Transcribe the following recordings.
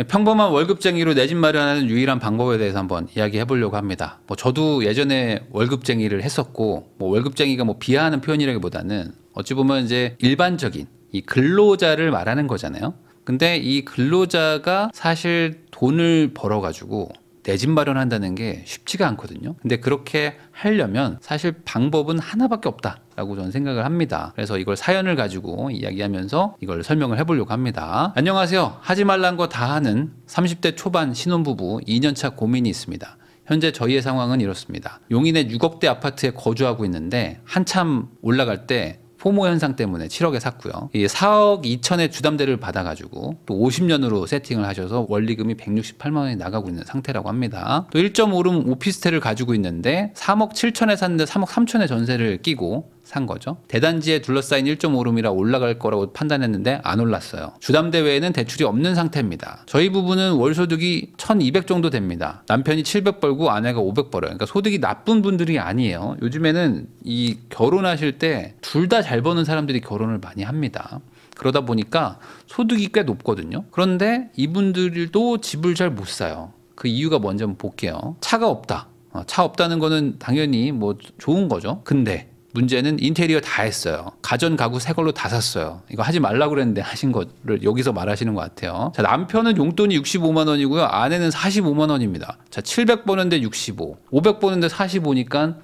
평범한 월급쟁이로 내 집 마련하는 유일한 방법에 대해서 한번 이야기해 보려고 합니다. 저도 예전에 월급쟁이를 했었고, 월급쟁이가 비하하는 표현이라기보다는 어찌 보면 이제 일반적인 이 근로자를 말하는 거잖아요. 근데 이 근로자가 사실 돈을 벌어가지고 내 집 마련한다는 게 쉽지가 않거든요. 근데 그렇게 하려면 사실 방법은 하나밖에 없다라고 저는 생각을 합니다. 그래서 이걸 사연을 가지고 이야기하면서 이걸 설명을 해보려고 합니다. 안녕하세요. 하지 말란 거 다 하는 30대 초반 신혼부부 2년차 고민이 있습니다. 현재 저희의 상황은 이렇습니다. 용인의 6억대 아파트에 거주하고 있는데 한참 올라갈 때 포모 현상 때문에 7억에 샀고요. 4억 2천의 주담대를 받아가지고 또 50년으로 세팅을 하셔서 원리금이 168만 원이 나가고 있는 상태라고 합니다. 또 1.5룸 오피스텔을 가지고 있는데 3억 7천에 샀는데 3억 3천의 전세를 끼고 산 거죠. 대단지에 둘러싸인 1.5룸이라 올라갈 거라고 판단했는데 안 올랐어요. 주담대 외에는 대출이 없는 상태입니다. 저희 부부는 월소득이 1,200 정도 됩니다. 남편이 700 벌고 아내가 500 벌어요. 그러니까 소득이 나쁜 분들이 아니에요. 요즘에는 이 결혼하실 때 둘 다 잘 버는 사람들이 결혼을 많이 합니다. 그러다 보니까 소득이 꽤 높거든요. 그런데 이분들도 집을 잘 못 사요. 그 이유가 뭔지 한번 볼게요. 차가 없다. 차 없다는 거는 당연히 좋은 거죠. 근데 문제는 인테리어 다 했어요. 가전 가구 새 걸로 다 샀어요. 이거 하지 말라고 그랬는데 하신 거를 여기서 말하시는 것 같아요. 자, 남편은 용돈이 65만 원이고요. 아내는 45만 원입니다. 자, 700 버는데 65, 500 버는데 45니까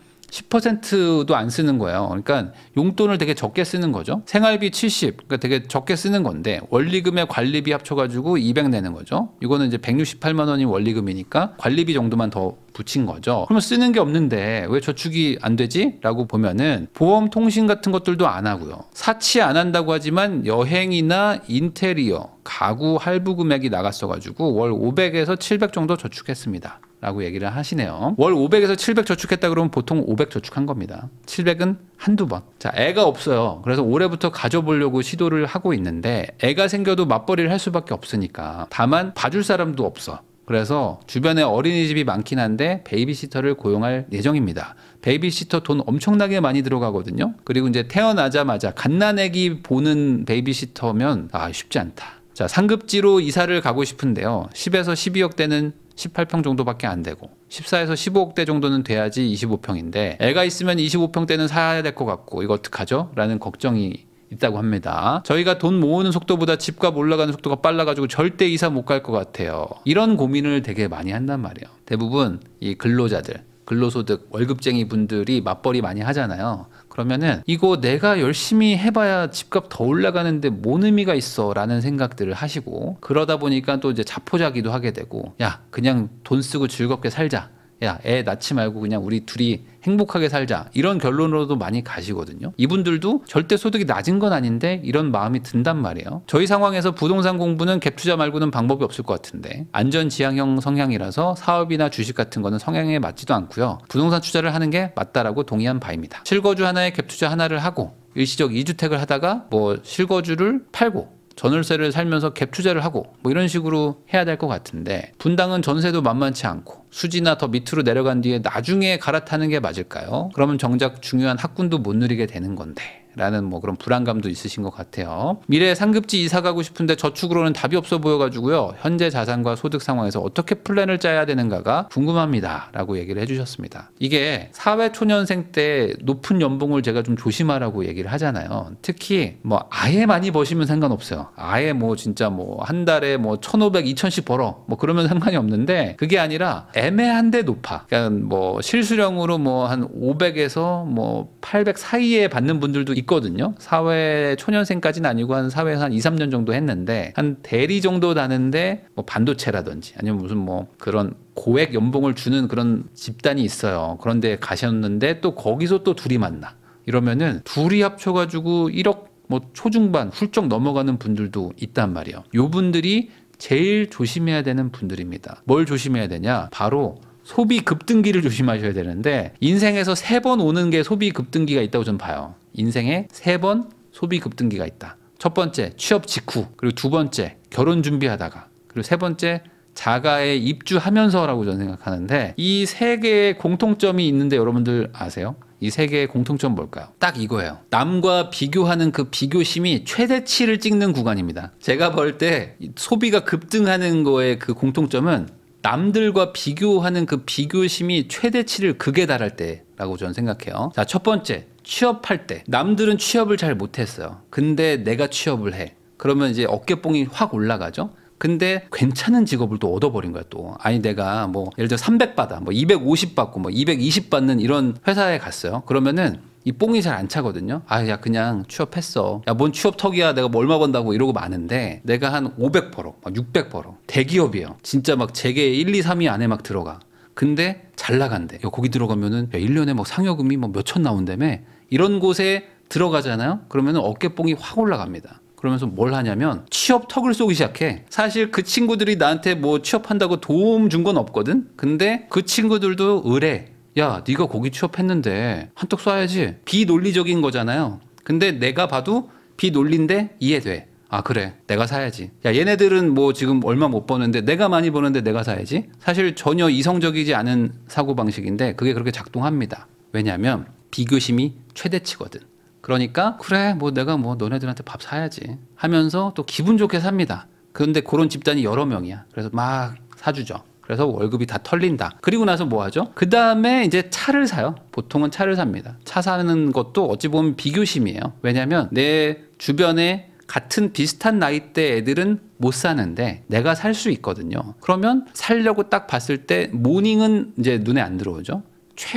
10%도 안 쓰는 거예요. 그러니까 용돈을 되게 적게 쓰는 거죠. 생활비 70, 그러니까 되게 적게 쓰는 건데 원리금에 관리비 합쳐가지고 200 내는 거죠. 이거는 이제 168만 원이 원리금이니까 관리비 정도만 더 붙인 거죠. 그러면 쓰는 게 없는데 왜 저축이 안 되지? 라고 보면은 보험, 통신 같은 것들도 안 하고요. 사치 안 한다고 하지만 여행이나 인테리어, 가구 할부 금액이 나갔어가지고 월 500에서 700 정도 저축했습니다. 라고 얘기를 하시네요. 월 500에서 700 저축했다 그러면 보통 500 저축한 겁니다. 700은 한두 번. 자, 애가 없어요. 그래서 올해부터 가져보려고 시도를 하고 있는데 애가 생겨도 맞벌이를 할 수밖에 없으니까. 다만 봐줄 사람도 없어. 그래서 주변에 어린이집이 많긴 한데 베이비시터를 고용할 예정입니다. 베이비시터 돈 엄청나게 많이 들어가거든요. 그리고 이제 태어나자마자 갓난아기 보는 베이비시터면 쉽지 않다. 자, 상급지로 이사를 가고 싶은데요. 10에서 12억대는 18평 정도밖에 안 되고 14에서 15억대 정도는 돼야지 25평인데 애가 있으면 25평대는 사야 될 것 같고 이거 어떡하죠? 라는 걱정이 있다고 합니다. 저희가 돈 모으는 속도보다 집값 올라가는 속도가 빨라가지고 절대 이사 못 갈 것 같아요. 이런 고민을 되게 많이 한단 말이에요. 대부분 이 근로자들, 근로소득, 월급쟁이 분들이 맞벌이 많이 하잖아요. 그러면은 이거 내가 열심히 해봐야 집값 더 올라가는데 뭔 의미가 있어 라는 생각들을 하시고 그러다 보니까 또 이제 자포자기도 하게 되고 야 그냥 돈 쓰고 즐겁게 살자. 야, 애 낳지 말고 그냥 우리 둘이 행복하게 살자. 이런 결론으로도 많이 가시거든요. 이분들도 절대 소득이 낮은 건 아닌데 이런 마음이 든단 말이에요. 저희 상황에서 부동산 공부는 갭 투자 말고는 방법이 없을 것 같은데 안전지향형 성향이라서 사업이나 주식 같은 거는 성향에 맞지도 않고요. 부동산 투자를 하는 게 맞다라고 동의한 바입니다. 실거주 하나에 갭 투자 하나를 하고 일시적 2주택을 하다가 실거주를 팔고 전월세를 살면서 갭 투자를 하고 이런 식으로 해야 될 것 같은데 분당은 전세도 만만치 않고 수지나 더 밑으로 내려간 뒤에 나중에 갈아타는 게 맞을까요? 그러면 정작 중요한 학군도 못 누리게 되는 건데 라는 그런 불안감도 있으신 것 같아요. 미래에 상급지 이사 가고 싶은데 저축으로는 답이 없어 보여가지고요. 현재 자산과 소득 상황에서 어떻게 플랜을 짜야 되는가가 궁금합니다. 라고 얘기를 해주셨습니다. 이게 사회초년생 때 높은 연봉을 제가 좀 조심하라고 얘기를 하잖아요. 특히 아예 많이 버시면 상관없어요. 아예 진짜 한 달에 1,500, 2,000씩 벌어. 그러면 상관이 없는데 그게 아니라 애매한데 높아. 그러니까 실수령으로 한 500에서 800 사이에 받는 분들도 있거든요. 사회 초년생까지는 아니고 한 사회에서 한 2, 3년 정도 했는데 한 대리 정도 다는데 반도체라든지 아니면 무슨 그런 고액 연봉을 주는 그런 집단이 있어요. 그런데 가셨는데 또 거기서 또 둘이 만나. 이러면은 둘이 합쳐가지고 1억 초중반 훌쩍 넘어가는 분들도 있단 말이에요. 요 분들이 제일 조심해야 되는 분들입니다. 뭘 조심해야 되냐? 바로 소비 급등기를 조심하셔야 되는데 인생에서 3번 오는 게 소비 급등기가 있다고 저는 봐요. 인생에 3번 소비 급등기가 있다. 첫 번째 취업 직후, 그리고 두 번째 결혼 준비하다가, 그리고 세 번째 자가에 입주하면서라고 저는 생각하는데 이 세 개의 공통점이 있는데 여러분들 아세요? 이 세 개의 공통점 뭘까요? 딱 이거예요. 남과 비교하는 그 비교심이 최대치를 찍는 구간입니다. 제가 볼 때 소비가 급등하는 거의 그 공통점은 남들과 비교하는 그 비교심이 최대치를 극에 달할 때라고 저는 생각해요. 자, 첫 번째, 취업할 때 남들은 취업을 잘 못했어요. 근데 내가 취업을 해. 그러면 이제 어깨뽕이 확 올라가죠. 근데 괜찮은 직업을 또 얻어버린 거야 또. 아니 내가 뭐 예를 들어 300 받아, 뭐 250 받고 뭐 220 받는 이런 회사에 갔어요. 그러면은 이 뽕이 잘 안 차거든요. 아, 야 그냥 취업했어. 야 뭔 취업턱이야. 내가 뭐 얼마 번다고 이러고 마는데 내가 한 500 벌어, 막 600 벌어. 대기업이에요. 진짜 막 재계 1, 2, 3위 안에 막 들어가. 근데 잘 나간대. 야, 거기 들어가면은 야, 1년에 막 상여금이 뭐 몇천 나온다며. 이런 곳에 들어가잖아요. 그러면은 어깨뽕이 확 올라갑니다. 그러면서 뭘 하냐면 취업 턱을 쏘기 시작해. 사실 그 친구들이 나한테 뭐 취업한다고 도움 준 건 없거든. 근데 그 친구들도 의뢰. 야, 네가 거기 취업했는데 한턱 쏴야지. 비논리적인 거잖아요. 근데 내가 봐도 비논리인데 이해돼. 아, 그래. 내가 사야지. 야, 얘네들은 뭐 지금 얼마 못 버는데 내가 많이 버는데 내가 사야지. 사실 전혀 이성적이지 않은 사고방식인데 그게 그렇게 작동합니다. 왜냐하면 비교심이 최대치거든. 그러니까 그래 뭐 내가 뭐 너네들한테 밥 사야지 하면서 또 기분 좋게 삽니다. 그런데 그런 집단이 여러 명이야. 그래서 막 사주죠. 그래서 월급이 다 털린다. 그리고 나서 뭐 하죠? 그 다음에 이제 차를 사요. 보통은 차를 삽니다. 차 사는 것도 어찌 보면 비교심이에요. 왜냐하면 내 주변에 같은 비슷한 나이대 애들은 못 사는데 내가 살 수 있거든요. 그러면 살려고 딱 봤을 때 모닝은 이제 눈에 안 들어오죠.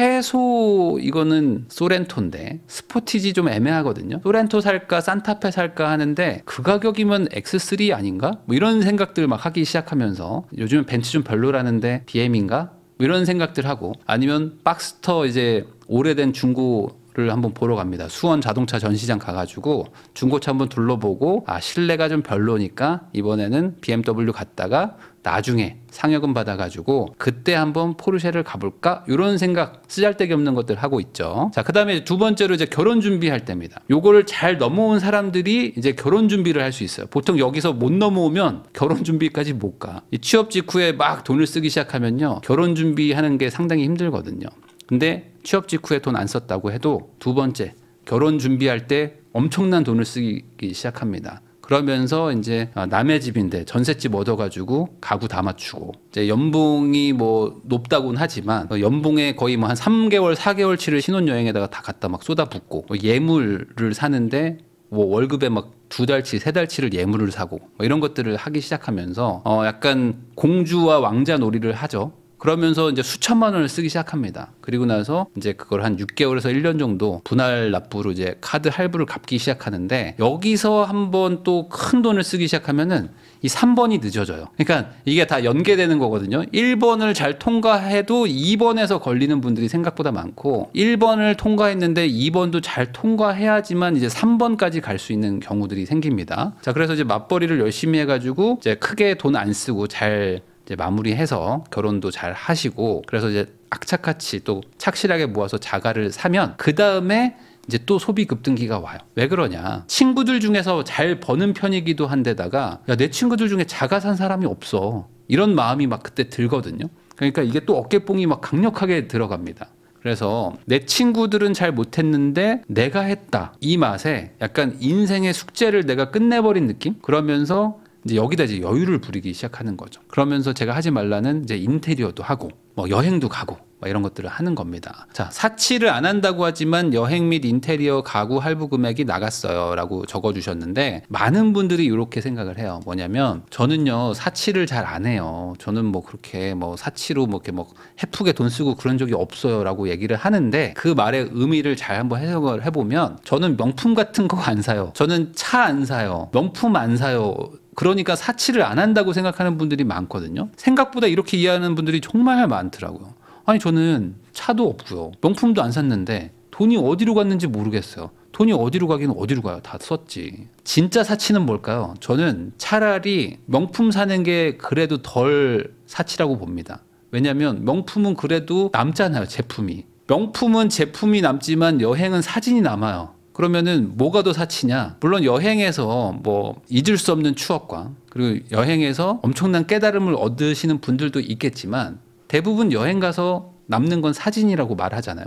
최소 이거는 소렌토인데 스포티지 좀 애매하거든요. 소렌토 살까 산타페 살까 하는데 그 가격이면 X3 아닌가? 뭐 이런 생각들 막 하기 시작하면서 요즘은 벤츠 좀 별로라는데 BM인가? 뭐 이런 생각들 하고 아니면 박스터 이제 오래된 중고를 한번 보러 갑니다. 수원 자동차 전시장 가가지고 중고차 한번 둘러보고 아 실내가 좀 별로니까 이번에는 BMW 갔다가 나중에 상여금 받아가지고 그때 한번 포르쉐를 가볼까? 이런 생각 쓰잘데기 없는 것들 하고 있죠. 자, 그 다음에 두 번째로 이제 결혼 준비할 때입니다. 요거를 잘 넘어온 사람들이 이제 결혼 준비를 할 수 있어요. 보통 여기서 못 넘어오면 결혼 준비까지 못 가. 이 취업 직후에 막 돈을 쓰기 시작하면요. 결혼 준비하는 게 상당히 힘들거든요. 근데 취업 직후에 돈 안 썼다고 해도 두 번째 결혼 준비할 때 엄청난 돈을 쓰기 시작합니다. 그러면서 이제 남의 집인데 전셋집 얻어가지고 가구 다 맞추고 이제 연봉이 뭐 높다고는 하지만 연봉에 거의 뭐 한 3개월, 4개월치를 신혼여행에다가 다 갖다 막 쏟아붓고 예물을 사는데 뭐 월급에 막 2달치, 3달치를 예물을 사고 뭐 이런 것들을 하기 시작하면서 약간 공주와 왕자 놀이를 하죠. 그러면서 이제 수천만 원을 쓰기 시작합니다. 그리고 나서 이제 그걸 한 6개월에서 1년 정도 분할 납부로 이제 카드 할부를 갚기 시작하는데 여기서 한번 또 큰 돈을 쓰기 시작하면은 이 3번이 늦어져요. 그러니까 이게 다 연계되는 거거든요. 1번을 잘 통과해도 2번에서 걸리는 분들이 생각보다 많고 1번을 통과했는데 2번도 잘 통과해야지만 이제 3번까지 갈 수 있는 경우들이 생깁니다. 자, 그래서 이제 맞벌이를 열심히 해가지고 이제 크게 돈 안 쓰고 잘 이제 마무리해서 결혼도 잘 하시고 그래서 이제 악착같이 또 착실하게 모아서 자가를 사면 그 다음에 이제 또 소비 급등기가 와요. 왜 그러냐? 친구들 중에서 잘 버는 편이기도 한데다가 야, 내 친구들 중에 자가 산 사람이 없어. 이런 마음이 막 그때 들거든요. 그러니까 이게 또 어깨뽕이 막 강력하게 들어갑니다. 그래서 내 친구들은 잘 못했는데 내가 했다. 이 맛에 약간 인생의 숙제를 내가 끝내버린 느낌? 그러면서 이제 여기다 이제 여유를 부리기 시작하는 거죠. 그러면서 제가 하지 말라는 이제 인테리어도 하고 뭐 여행도 가고 막 이런 것들을 하는 겁니다. 자, 사치를 안 한다고 하지만 여행 및 인테리어 가구 할부 금액이 나갔어요 라고 적어주셨는데 많은 분들이 이렇게 생각을 해요. 뭐냐면 저는요 사치를 잘 안 해요. 저는 뭐 그렇게 뭐 사치로 뭐 이렇게 뭐 헤프게 돈 쓰고 그런 적이 없어요 라고 얘기를 하는데 그 말의 의미를 잘 한번 해석을 해보면 저는 명품 같은 거 안 사요. 저는 차 안 사요. 명품 안 사요. 그러니까 사치를 안 한다고 생각하는 분들이 많거든요. 생각보다 이렇게 이해하는 분들이 정말 많더라고요. 아니 저는 차도 없고요. 명품도 안 샀는데 돈이 어디로 갔는지 모르겠어요. 돈이 어디로 가긴 어디로 가요. 다 썼지. 진짜 사치는 뭘까요? 저는 차라리 명품 사는 게 그래도 덜 사치라고 봅니다. 왜냐하면 명품은 그래도 남잖아요. 제품이. 명품은 제품이 남지만 여행은 사진이 남아요. 그러면은 뭐가 더 사치냐? 물론 여행에서 뭐 잊을 수 없는 추억과 그리고 여행에서 엄청난 깨달음을 얻으시는 분들도 있겠지만 대부분 여행 가서 남는 건 사진이라고 말하잖아요.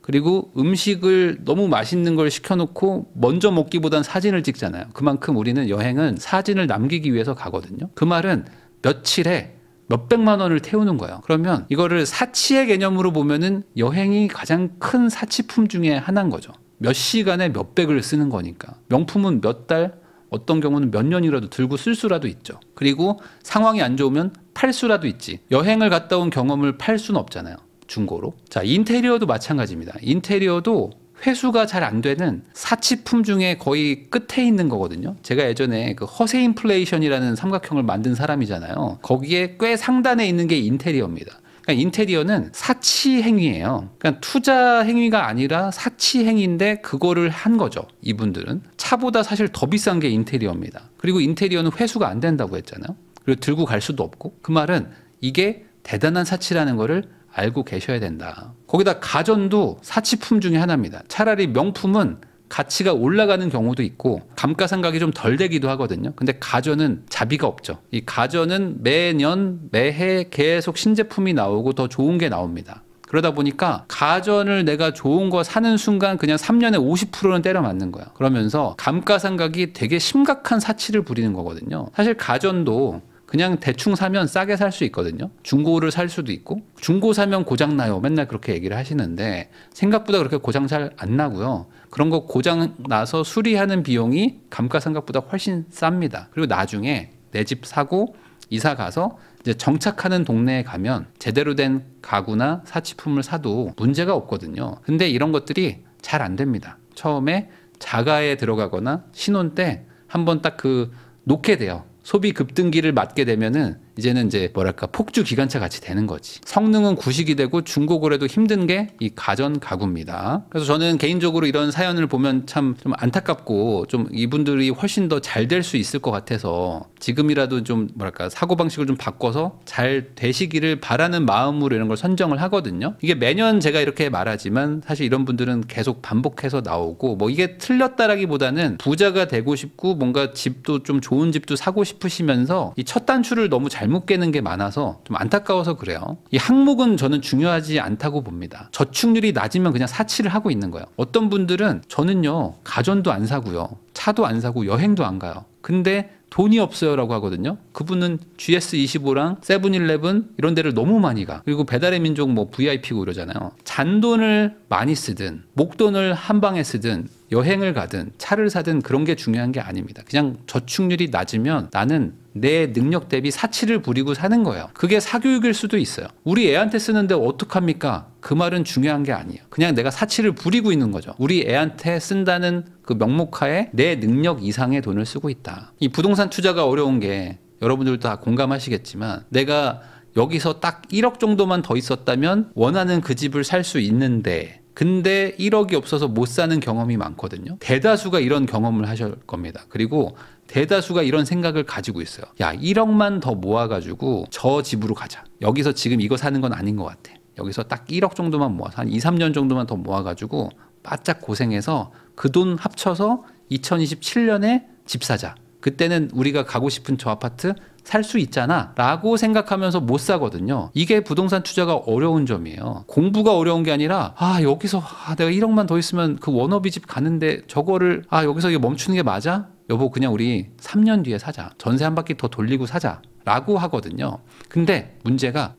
그리고 음식을 너무 맛있는 걸 시켜놓고 먼저 먹기보단 사진을 찍잖아요. 그만큼 우리는 여행은 사진을 남기기 위해서 가거든요. 그 말은 며칠에 몇백만 원을 태우는 거예요. 그러면 이거를 사치의 개념으로 보면은 여행이 가장 큰 사치품 중에 하나인 거죠. 몇 시간에 몇백을 쓰는 거니까. 명품은 몇 달, 어떤 경우는 몇 년이라도 들고 쓸 수라도 있죠. 그리고 상황이 안 좋으면 팔 수라도 있지. 여행을 갔다 온 경험을 팔 수는 없잖아요. 중고로. 자, 인테리어도 마찬가지입니다. 인테리어도 회수가 잘 안 되는 사치품 중에 거의 끝에 있는 거거든요. 제가 예전에 그 허세 인플레이션이라는 삼각형을 만든 사람이잖아요. 거기에 꽤 상단에 있는 게 인테리어입니다. 그러니까 인테리어는 사치 행위예요. 그러니까 투자 행위가 아니라 사치 행위인데 그거를 한 거죠. 이분들은 차보다 사실 더 비싼 게 인테리어입니다. 그리고 인테리어는 회수가 안 된다고 했잖아요. 그리고 들고 갈 수도 없고. 그 말은 이게 대단한 사치라는 거를 알고 계셔야 된다. 거기다 가전도 사치품 중에 하나입니다. 차라리 명품은 가치가 올라가는 경우도 있고 감가상각이 좀 덜 되기도 하거든요. 근데 가전은 자비가 없죠. 이 가전은 매년 매해 계속 신제품이 나오고 더 좋은 게 나옵니다. 그러다 보니까 가전을 내가 좋은 거 사는 순간 그냥 3년에 50%는 때려 맞는 거야. 그러면서 감가상각이 되게 심각한 사치를 부리는 거거든요. 사실 가전도 그냥 대충 사면 싸게 살 수 있거든요. 중고를 살 수도 있고 중고 사면 고장 나요. 맨날 그렇게 얘기를 하시는데 생각보다 그렇게 고장 잘 안 나고요. 그런 거 고장 나서 수리하는 비용이 감가상각보다 훨씬 쌉니다. 그리고 나중에 내 집 사고 이사 가서 이제 정착하는 동네에 가면 제대로 된 가구나 사치품을 사도 문제가 없거든요. 근데 이런 것들이 잘 안 됩니다. 처음에 자가에 들어가거나 신혼 때 한번 딱 그 놓게 돼요. 소비 급등기를 맞게 되면은 이제는 이제 뭐랄까 폭주 기관차 같이 되는 거지. 성능은 구식이 되고 중고거래도 힘든 게 이 가전 가구입니다. 그래서 저는 개인적으로 이런 사연을 보면 참 좀 안타깝고 좀 이분들이 훨씬 더 잘 될 수 있을 것 같아서 지금이라도 좀 뭐랄까 사고방식을 좀 바꿔서 잘 되시기를 바라는 마음으로 이런 걸 선정을 하거든요. 이게 매년 제가 이렇게 말하지만 사실 이런 분들은 계속 반복해서 나오고 뭐 이게 틀렸다라기보다는 부자가 되고 싶고 뭔가 집도 좀 좋은 집도 사고 싶으시면서 이 첫 단추를 너무 잘못 깨는 게 많아서 좀 안타까워서 그래요. 이 항목은 저는 중요하지 않다고 봅니다. 저축률이 낮으면 그냥 사치를 하고 있는 거예요. 어떤 분들은 저는요 가전도 안 사고요 차도 안 사고 여행도 안 가요. 근데 돈이 없어요 라고 하거든요. 그분은 GS25랑 세븐일레븐 이런 데를 너무 많이 가. 그리고 배달의 민족 뭐 VIP고 이러잖아요. 잔돈을 많이 쓰든 목돈을 한 방에 쓰든 여행을 가든 차를 사든 그런 게 중요한 게 아닙니다. 그냥 저축률이 낮으면 나는 내 능력 대비 사치를 부리고 사는 거예요. 그게 사교육일 수도 있어요. 우리 애한테 쓰는데 어떡합니까? 그 말은 중요한 게 아니에요. 그냥 내가 사치를 부리고 있는 거죠. 우리 애한테 쓴다는 그 명목하에 내 능력 이상의 돈을 쓰고 있다. 이 부동산 투자가 어려운 게 여러분들도 다 공감하시겠지만 내가 여기서 딱 1억 정도만 더 있었다면 원하는 그 집을 살 수 있는데 근데 1억이 없어서 못 사는 경험이 많거든요. 대다수가 이런 경험을 하실 겁니다. 그리고 대다수가 이런 생각을 가지고 있어요. 야, 1억만 더 모아가지고 저 집으로 가자. 여기서 지금 이거 사는 건 아닌 것 같아. 여기서 딱 1억 정도만 모아서 한 2, 3년 정도만 더 모아가지고 바짝 고생해서 그 돈 합쳐서 2027년에 집 사자. 그때는 우리가 가고 싶은 저 아파트 살 수 있잖아 라고 생각하면서 못 사거든요. 이게 부동산 투자가 어려운 점이에요. 공부가 어려운 게 아니라 여기서 내가 1억만 더 있으면 그 워너비 집 가는데 저거를 여기서 이게 멈추는 게 맞아? 여보 그냥 우리 3년 뒤에 사자. 전세 한 바퀴 더 돌리고 사자 라고 하거든요. 근데 문제가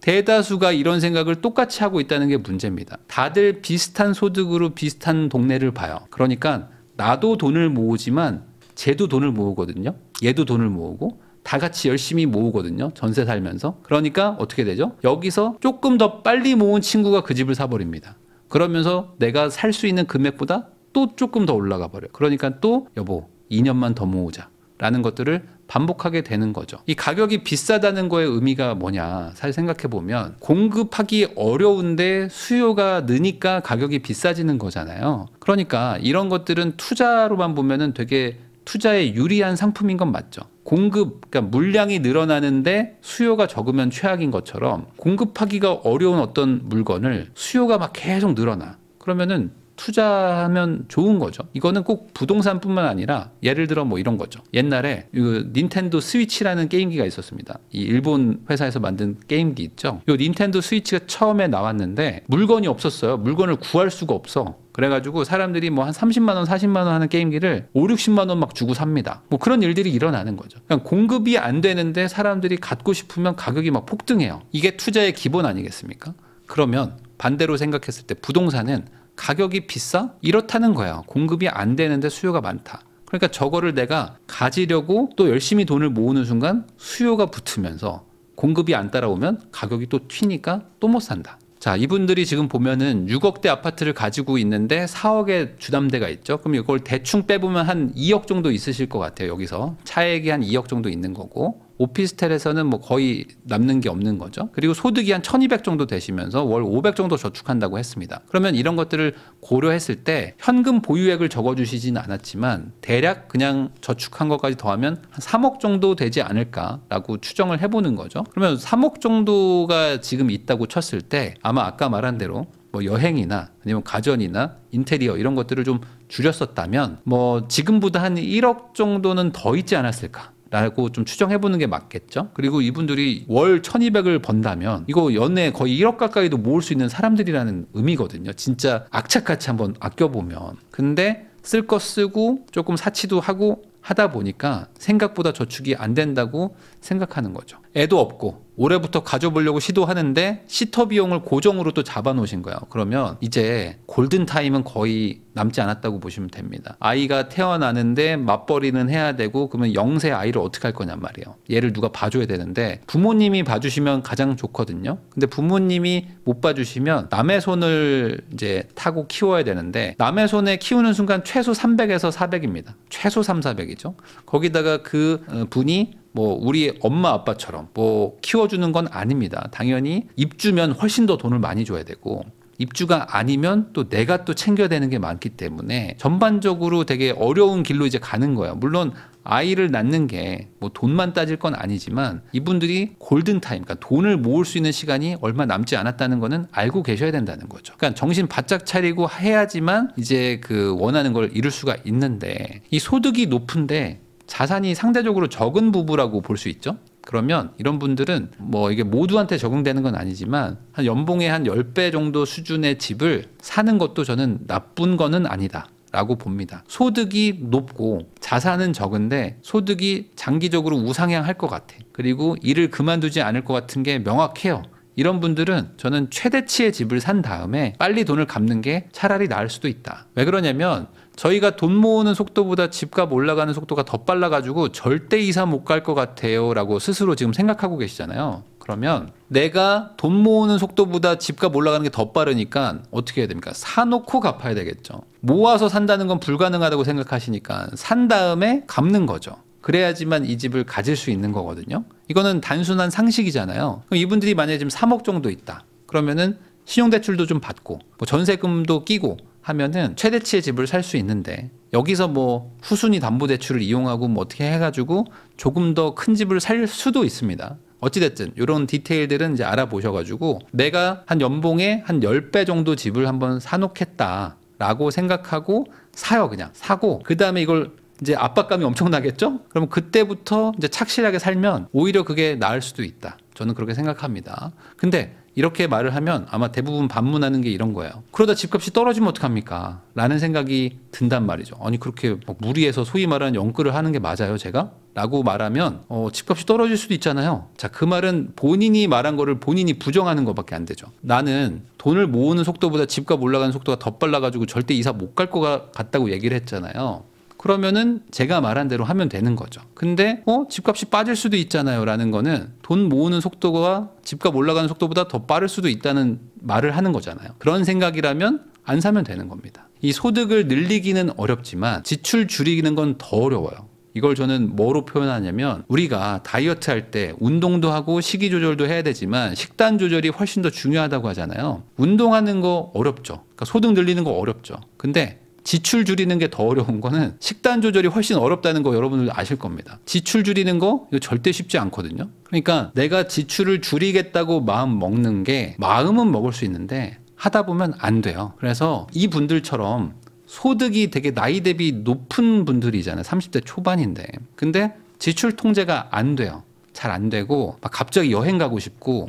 대다수가 이런 생각을 똑같이 하고 있다는 게 문제입니다. 다들 비슷한 소득으로 비슷한 동네를 봐요. 그러니까 나도 돈을 모으지만 쟤도 돈을 모으거든요. 얘도 돈을 모으고 다 같이 열심히 모으거든요. 전세 살면서. 그러니까 어떻게 되죠? 여기서 조금 더 빨리 모은 친구가 그 집을 사버립니다. 그러면서 내가 살 수 있는 금액보다 또 조금 더 올라가 버려요. 그러니까 또 여보 2년만 더 모으자 라는 것들을 반복하게 되는 거죠. 이 가격이 비싸다는 거의 의미가 뭐냐 사실 생각해보면 공급하기 어려운데 수요가 느니까 가격이 비싸지는 거잖아요. 그러니까 이런 것들은 투자로만 보면은 되게 투자에 유리한 상품인 건 맞죠. 그러니까 물량이 늘어나는데 수요가 적으면 최악인 것처럼 공급하기가 어려운 어떤 물건을 수요가 막 계속 늘어나. 그러면은 투자하면 좋은 거죠. 이거는 꼭 부동산뿐만 아니라 예를 들어 뭐 이런 거죠. 옛날에 닌텐도 스위치라는 게임기가 있었습니다. 이 일본 회사에서 만든 게임기 있죠. 이 닌텐도 스위치가 처음에 나왔는데 물건이 없었어요. 물건을 구할 수가 없어. 그래가지고 사람들이 뭐 한 30만 원, 40만 원 하는 게임기를 5, 60만 원 막 주고 삽니다. 뭐 그런 일들이 일어나는 거죠. 그러니까 공급이 안 되는데 사람들이 갖고 싶으면 가격이 막 폭등해요. 이게 투자의 기본 아니겠습니까? 그러면 반대로 생각했을 때 부동산은 가격이 비싸? 이렇다는 거야. 공급이 안 되는데 수요가 많다. 그러니까 저거를 내가 가지려고 또 열심히 돈을 모으는 순간 수요가 붙으면서 공급이 안 따라오면 가격이 또 튀니까 또 못 산다. 자, 이분들이 지금 보면은 6억대 아파트를 가지고 있는데 4억의 주담대가 있죠. 그럼 이걸 대충 빼보면 한 2억 정도 있으실 것 같아요. 여기서 차액이 한 2억 정도 있는 거고, 오피스텔에서는 뭐 거의 남는 게 없는 거죠. 그리고 소득이 한 1200 정도 되시면서 월 500 정도 저축한다고 했습니다. 그러면 이런 것들을 고려했을 때 현금 보유액을 적어주시진 않았지만 대략 그냥 저축한 것까지 더하면 한 3억 정도 되지 않을까라고 추정을 해보는 거죠. 그러면 3억 정도가 지금 있다고 쳤을 때 아마 아까 말한 대로 뭐 여행이나 아니면 가전이나 인테리어 이런 것들을 좀 줄였었다면 뭐 지금보다 한 1억 정도는 더 있지 않았을까 라고 좀 추정해보는 게 맞겠죠. 그리고 이분들이 월 1200을 번다면 이거 연에 거의 1억 가까이도 모을 수 있는 사람들이라는 의미거든요. 진짜 악착같이 한번 아껴보면. 근데 쓸 거 쓰고 조금 사치도 하고 하다 보니까 생각보다 저축이 안 된다고 생각하는 거죠. 애도 없고 올해부터 가져보려고 시도하는데 시터 비용을 고정으로 또 잡아놓으신 거예요. 그러면 이제 골든타임은 거의 남지 않았다고 보시면 됩니다. 아이가 태어나는데 맞벌이는 해야 되고 그러면 0세 아이를 어떻게 할 거냔 말이에요. 얘를 누가 봐줘야 되는데 부모님이 봐주시면 가장 좋거든요. 근데 부모님이 못 봐주시면 남의 손을 이제 타고 키워야 되는데 남의 손에 키우는 순간 최소 300에서 400입니다. 최소 3, 400이죠. 거기다가 그 분이 뭐 우리 엄마 아빠처럼 뭐 키워주는 건 아닙니다. 당연히 입주면 훨씬 더 돈을 많이 줘야 되고 입주가 아니면 또 내가 또 챙겨야 되는 게 많기 때문에 전반적으로 되게 어려운 길로 이제 가는 거예요. 물론 아이를 낳는 게 뭐 돈만 따질 건 아니지만 이분들이 골든타임, 그러니까 돈을 모을 수 있는 시간이 얼마 남지 않았다는 거는 알고 계셔야 된다는 거죠. 그러니까 정신 바짝 차리고 해야지만 이제 그 원하는 걸 이룰 수가 있는데 이 소득이 높은데 자산이 상대적으로 적은 부부라고 볼 수 있죠. 그러면 이런 분들은 뭐 이게 모두한테 적용되는 건 아니지만 한 연봉의 한 10배 정도 수준의 집을 사는 것도 저는 나쁜 거는 아니다 라고 봅니다. 소득이 높고 자산은 적은데 소득이 장기적으로 우상향할 것 같아. 그리고 일을 그만두지 않을 것 같은 게 명확해요. 이런 분들은 저는 최대치의 집을 산 다음에 빨리 돈을 갚는 게 차라리 나을 수도 있다. 왜 그러냐면 저희가 돈 모으는 속도보다 집값 올라가는 속도가 더 빨라가지고 절대 이사 못 갈 것 같아요 라고 스스로 지금 생각하고 계시잖아요. 그러면 내가 돈 모으는 속도보다 집값 올라가는 게 더 빠르니까 어떻게 해야 됩니까? 사놓고 갚아야 되겠죠. 모아서 산다는 건 불가능하다고 생각하시니까 산 다음에 갚는 거죠. 그래야지만 이 집을 가질 수 있는 거거든요. 이거는 단순한 상식이잖아요. 그럼 이분들이 만약에 지금 3억 정도 있다. 그러면은 신용대출도 좀 받고 뭐 전세금도 끼고 하면은 최대치의 집을 살 수 있는데 여기서 뭐 후순위 담보대출을 이용하고 뭐 어떻게 해가지고 조금 더 큰 집을 살 수도 있습니다. 어찌됐든 이런 디테일들은 이제 알아보셔가지고 내가 한 연봉의 한 10배 정도 집을 한번 사놓겠다라고 생각하고 사요. 그냥 사고 그 다음에 이걸 이제 압박감이 엄청나겠죠? 그럼 그때부터 이제 착실하게 살면 오히려 그게 나을 수도 있다. 저는 그렇게 생각합니다. 근데 이렇게 말을 하면 아마 대부분 반문하는 게 이런 거예요. 그러다 집값이 떨어지면 어떡합니까? 라는 생각이 든단 말이죠. 아니 그렇게 무리해서 소위 말하는 영끌을 하는 게 맞아요 제가? 라고 말하면 집값이 떨어질 수도 있잖아요. 자, 그 말은 본인이 말한 거를 본인이 부정하는 것밖에 안 되죠. 나는 돈을 모으는 속도보다 집값 올라가는 속도가 더 빨라가지고 절대 이사 못 갈 것 같다고 얘기를 했잖아요. 그러면은 제가 말한 대로 하면 되는 거죠. 근데 집값이 빠질 수도 있잖아요 라는 거는 돈 모으는 속도가 집값 올라가는 속도보다 더 빠를 수도 있다는 말을 하는 거잖아요. 그런 생각이라면 안 사면 되는 겁니다. 이 소득을 늘리기는 어렵지만 지출 줄이는 건 더 어려워요. 이걸 저는 뭐로 표현하냐면 우리가 다이어트 할 때 운동도 하고 식이 조절도 해야 되지만 식단 조절이 훨씬 더 중요하다고 하잖아요. 운동하는 거 어렵죠. 그러니까 소득 늘리는 거 어렵죠. 근데 지출 줄이는 게 더 어려운 거는 식단 조절이 훨씬 어렵다는 거 여러분들 아실 겁니다. 지출 줄이는 거 이거 절대 쉽지 않거든요. 그러니까 내가 지출을 줄이겠다고 마음 먹는 게 마음은 먹을 수 있는데 하다 보면 안 돼요. 그래서 이 분들처럼 소득이 되게 나이 대비 높은 분들이잖아요. 30대 초반인데. 근데 지출 통제가 안 돼요. 잘 안 되고 막 갑자기 여행 가고 싶고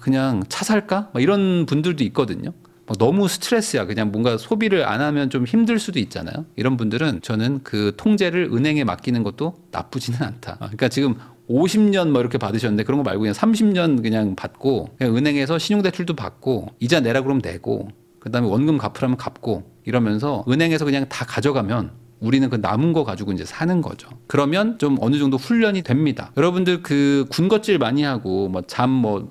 그냥 차 살까? 막 이런 분들도 있거든요. 너무 스트레스야. 그냥 뭔가 소비를 안 하면 좀 힘들 수도 있잖아요. 이런 분들은 저는 그 통제를 은행에 맡기는 것도 나쁘지는 않다. 그러니까 지금 50년 뭐 이렇게 받으셨는데 그런 거 말고 그냥 30년 그냥 받고 그냥 은행에서 신용대출도 받고 이자 내라 그러면 내고 그다음에 원금 갚으라면 갚고 이러면서 은행에서 그냥 다 가져가면 우리는 그 남은 거 가지고 이제 사는 거죠. 그러면 좀 어느 정도 훈련이 됩니다. 여러분들 그 군것질 많이 하고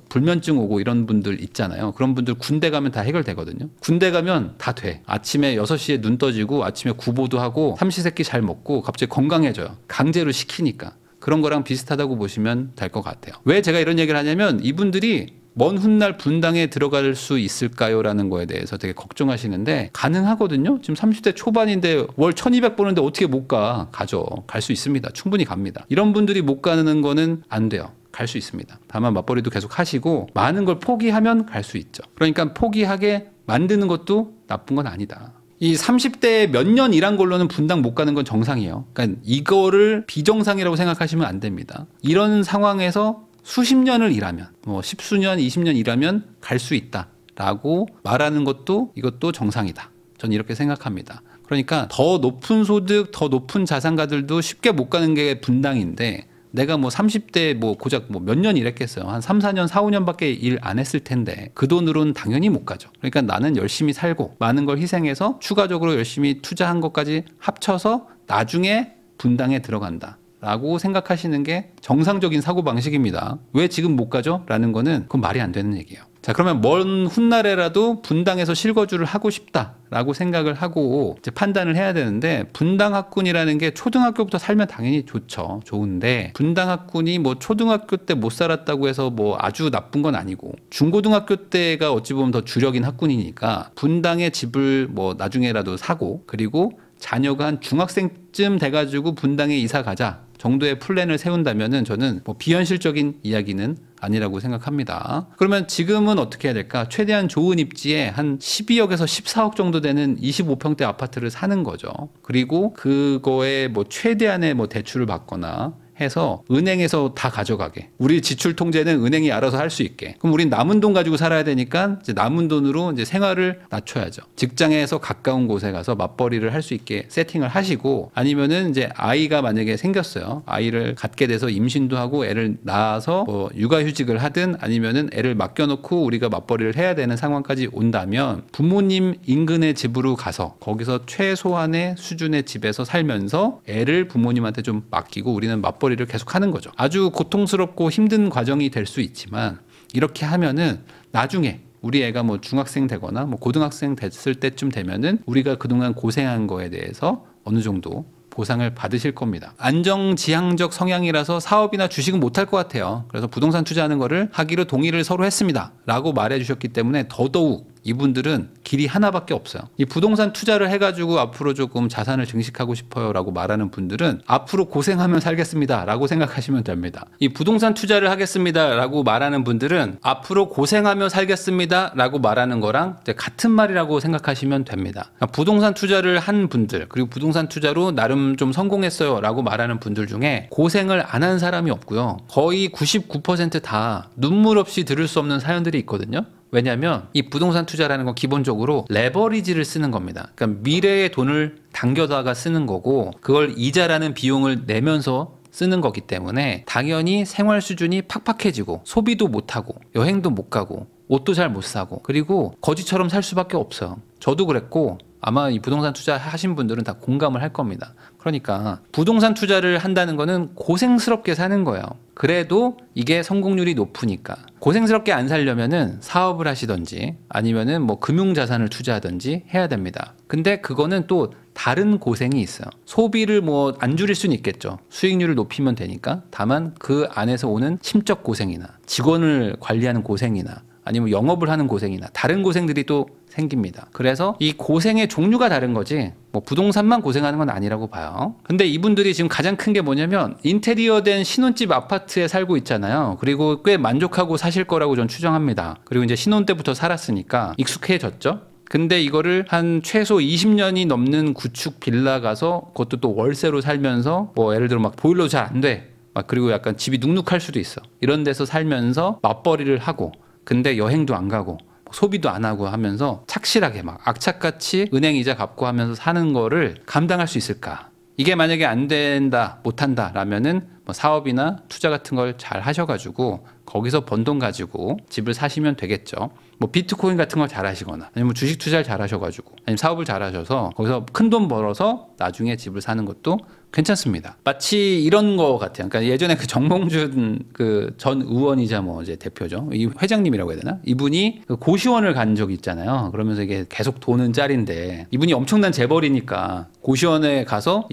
불면증 오고 이런 분들 있잖아요. 그런 분들 군대 가면 다 해결되거든요. 군대 가면 다 돼. 아침에 6시에 눈 떠지고 아침에 구보도 하고 삼시세끼 잘 먹고 갑자기 건강해져요. 강제로 시키니까. 그런 거랑 비슷하다고 보시면 될 것 같아요. 왜 제가 이런 얘기를 하냐면 이분들이 먼 훗날 분당에 들어갈 수 있을까요? 라는 거에 대해서 되게 걱정하시는데 가능하거든요. 지금 30대 초반인데 월 1200 버는데 어떻게 못 가? 가죠. 갈 수 있습니다. 충분히 갑니다. 이런 분들이 못 가는 거는 안 돼요. 갈 수 있습니다. 다만 맞벌이도 계속 하시고 많은 걸 포기하면 갈 수 있죠. 그러니까 포기하게 만드는 것도 나쁜 건 아니다. 이 30대 몇 년 일한 걸로는 분당 못 가는 건 정상이에요. 그러니까 이거를 비정상이라고 생각하시면 안 됩니다. 이런 상황에서 수십 년을 일하면 10수년, 20년 일하면 갈 수 있다라고 말하는 것도 이것도 정상이다. 저는 이렇게 생각합니다. 그러니까 더 높은 소득, 더 높은 자산가들도 쉽게 못 가는 게 분당인데 내가 30대 고작 몇 년 일했겠어요. 한 3, 4년, 4, 5년밖에 일 안 했을 텐데 그 돈으로는 당연히 못 가죠. 그러니까 나는 열심히 살고 많은 걸 희생해서 추가적으로 열심히 투자한 것까지 합쳐서 나중에 분당에 들어간다. 라고 생각하시는 게 정상적인 사고방식입니다. 왜 지금 못 가죠? 라는 거는 그건 말이 안 되는 얘기예요. 자, 그러면 먼 훗날에라도 분당에서 실거주를 하고 싶다라고 생각을 하고 이제 판단을 해야 되는데 분당 학군이라는 게 초등학교부터 살면 당연히 좋죠. 좋은데 분당 학군이 초등학교 때 못 살았다고 해서 아주 나쁜 건 아니고 중고등학교 때가 어찌 보면 더 주력인 학군이니까 분당에 집을 나중에라도 사고 그리고 자녀가 한 중학생쯤 돼가지고 분당에 이사 가자 정도의 플랜을 세운다면은 저는 비현실적인 이야기는 아니라고 생각합니다. 그러면 지금은 어떻게 해야 될까? 최대한 좋은 입지에 한 12억에서 14억 정도 되는 25평대 아파트를 사는 거죠. 그리고 그거에 최대한의 대출을 받거나 해서 은행에서 다 가져가게. 우리 지출 통제는 은행이 알아서 할 수 있게. 그럼 우린 남은 돈 가지고 살아야 되니까 이제 남은 돈으로 이제 생활을 낮춰야죠. 직장에서 가까운 곳에 가서 맞벌이를 할 수 있게 세팅을 하시고 아니면은 이제 아이가 만약에 생겼어요. 아이를 갖게 돼서 임신도 하고 애를 낳아서 육아휴직을 하든 아니면은 애를 맡겨놓고 우리가 맞벌이를 해야 되는 상황까지 온다면 부모님 인근의 집으로 가서 거기서 최소한의 수준의 집에서 살면서 애를 부모님한테 좀 맡기고 우리는 맞벌이를 계속 하는 거죠. 아주 고통스럽고 힘든 과정이 될 수 있지만 이렇게 하면은 나중에 우리 애가 중학생 되거나 고등학생 됐을 때쯤 되면은 우리가 그동안 고생한 거에 대해서 어느 정도 보상을 받으실 겁니다. 안정지향적 성향이라서 사업이나 주식은 못할 것 같아요. 그래서 부동산 투자하는 거를 하기로 동의를 서로 했습니다. 라고 말해 주셨기 때문에 더더욱 이분들은 길이 하나밖에 없어요. 이 부동산 투자를 해가지고 앞으로 조금 자산을 증식하고 싶어요 라고 말하는 분들은 앞으로 고생하면 살겠습니다 라고 생각하시면 됩니다. 이 부동산 투자를 하겠습니다 라고 말하는 분들은 앞으로 고생하며 살겠습니다 라고 말하는 거랑 같은 말이라고 생각하시면 됩니다. 그러니까 부동산 투자를 한 분들 그리고 부동산 투자로 나름 좀 성공했어요 라고 말하는 분들 중에 고생을 안 한 사람이 없고요. 거의 99% 다 눈물 없이 들을 수 없는 사연들이 있거든요. 왜냐하면 이 부동산 투자라는 건 기본적으로 레버리지를 쓰는 겁니다. 그러니까 미래의 돈을 당겨다가 쓰는 거고 그걸 이자라는 비용을 내면서 쓰는 거기 때문에 당연히 생활 수준이 팍팍해지고 소비도 못하고 여행도 못 가고 옷도 잘 못 사고 그리고 거지처럼 살 수밖에 없어요. 저도 그랬고 아마 이 부동산 투자 하신 분들은 다 공감을 할 겁니다. 그러니까 부동산 투자를 한다는 거는 고생스럽게 사는 거예요. 그래도 이게 성공률이 높으니까 고생스럽게 안 살려면은 사업을 하시든지 아니면은 금융자산을 투자하든지 해야 됩니다. 근데 그거는 또 다른 고생이 있어요. 소비를 안 줄일 수는 있겠죠. 수익률을 높이면 되니까. 다만 그 안에서 오는 심적 고생이나 직원을 관리하는 고생이나 아니면 영업을 하는 고생이나 다른 고생들이 또 생깁니다. 그래서 이 고생의 종류가 다른 거지 뭐 부동산만 고생하는 건 아니라고 봐요. 근데 이분들이 지금 가장 큰 게 뭐냐면 인테리어 된 신혼집 아파트에 살고 있잖아요. 그리고 꽤 만족하고 사실 거라고 전 추정합니다. 그리고 이제 신혼 때부터 살았으니까 익숙해졌죠. 근데 이거를 한 최소 20년이 넘는 구축 빌라 가서 그것도 또 월세로 살면서 뭐 예를 들어 막 보일러 잘 안 돼. 막 그리고 약간 집이 눅눅할 수도 있어. 이런 데서 살면서 맞벌이를 하고 근데 여행도 안 가고 소비도 안 하고 하면서 착실하게 막 악착같이 은행 이자 갚고 하면서 사는 거를 감당할 수 있을까? 이게 만약에 안 된다, 못 한다 라면은 뭐 사업이나 투자 같은 걸 잘 하셔가지고 거기서 번 돈 가지고 집을 사시면 되겠죠. 뭐 비트코인 같은 걸 잘 하시거나 아니면 주식 투자를 잘 하셔가지고 아니면 사업을 잘 하셔서 거기서 큰 돈 벌어서 나중에 집을 사는 것도 괜찮습니다. 마치 이런 거 같아요. 그러니까 예전에 그 정몽준 그 전 의원이자 뭐 이제 대표죠. 이 회장님이라고 해야 되나? 이분이 그 고시원을 간 적이 있잖아요. 그러면서 이게 계속 도는 짤인데 이분이 엄청난 재벌이니까 고시원에 가서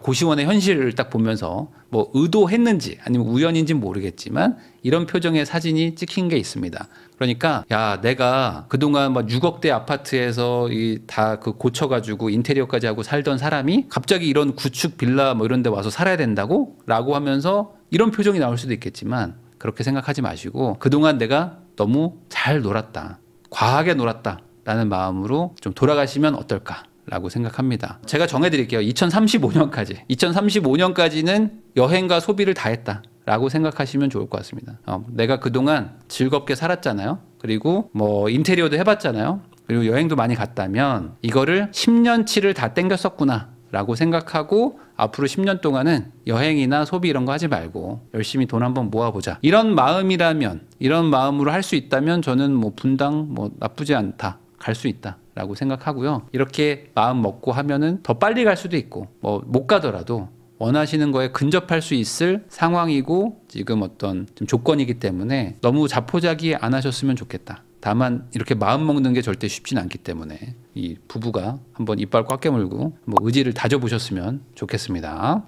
고시원의 현실을 딱 보면서 뭐 의도했는지 아니면 우연인지 모르겠지만 이런 표정의 사진이 찍힌 게 있습니다. 그러니까 야 내가 그동안 막 6억대 아파트에서 이 다 그 고쳐가지고 인테리어까지 하고 살던 사람이 갑자기 이런 구축 빌라 뭐 이런 데 와서 살아야 된다고? 라고 하면서 이런 표정이 나올 수도 있겠지만 그렇게 생각하지 마시고 그동안 내가 너무 잘 놀았다. 과하게 놀았다. 라는 마음으로 좀 돌아가시면 어떨까? 라고 생각합니다. 제가 정해드릴게요. 2035년까지. 2035년까지는 여행과 소비를 다 했다. 라고 생각하시면 좋을 것 같습니다. 내가 그동안 즐겁게 살았잖아요. 그리고 뭐 인테리어도 해봤잖아요. 그리고 여행도 많이 갔다면 이거를 10년치를 다 땡겼었구나. 라고 생각하고 앞으로 10년 동안은 여행이나 소비 이런 거 하지 말고 열심히 돈 한번 모아보자. 이런 마음이라면, 이런 마음으로 할 수 있다면 저는 뭐 분당 뭐 나쁘지 않다. 갈 수 있다. 라고 생각하고요. 이렇게 마음 먹고 하면은 더 빨리 갈 수도 있고 뭐 못 가더라도 원하시는 거에 근접할 수 있을 상황이고 지금 어떤 좀 조건이기 때문에 너무 자포자기 안 하셨으면 좋겠다. 다만 이렇게 마음 먹는 게 절대 쉽진 않기 때문에 이 부부가 한번 이빨 꽉 깨물고 뭐 의지를 다져보셨으면 좋겠습니다.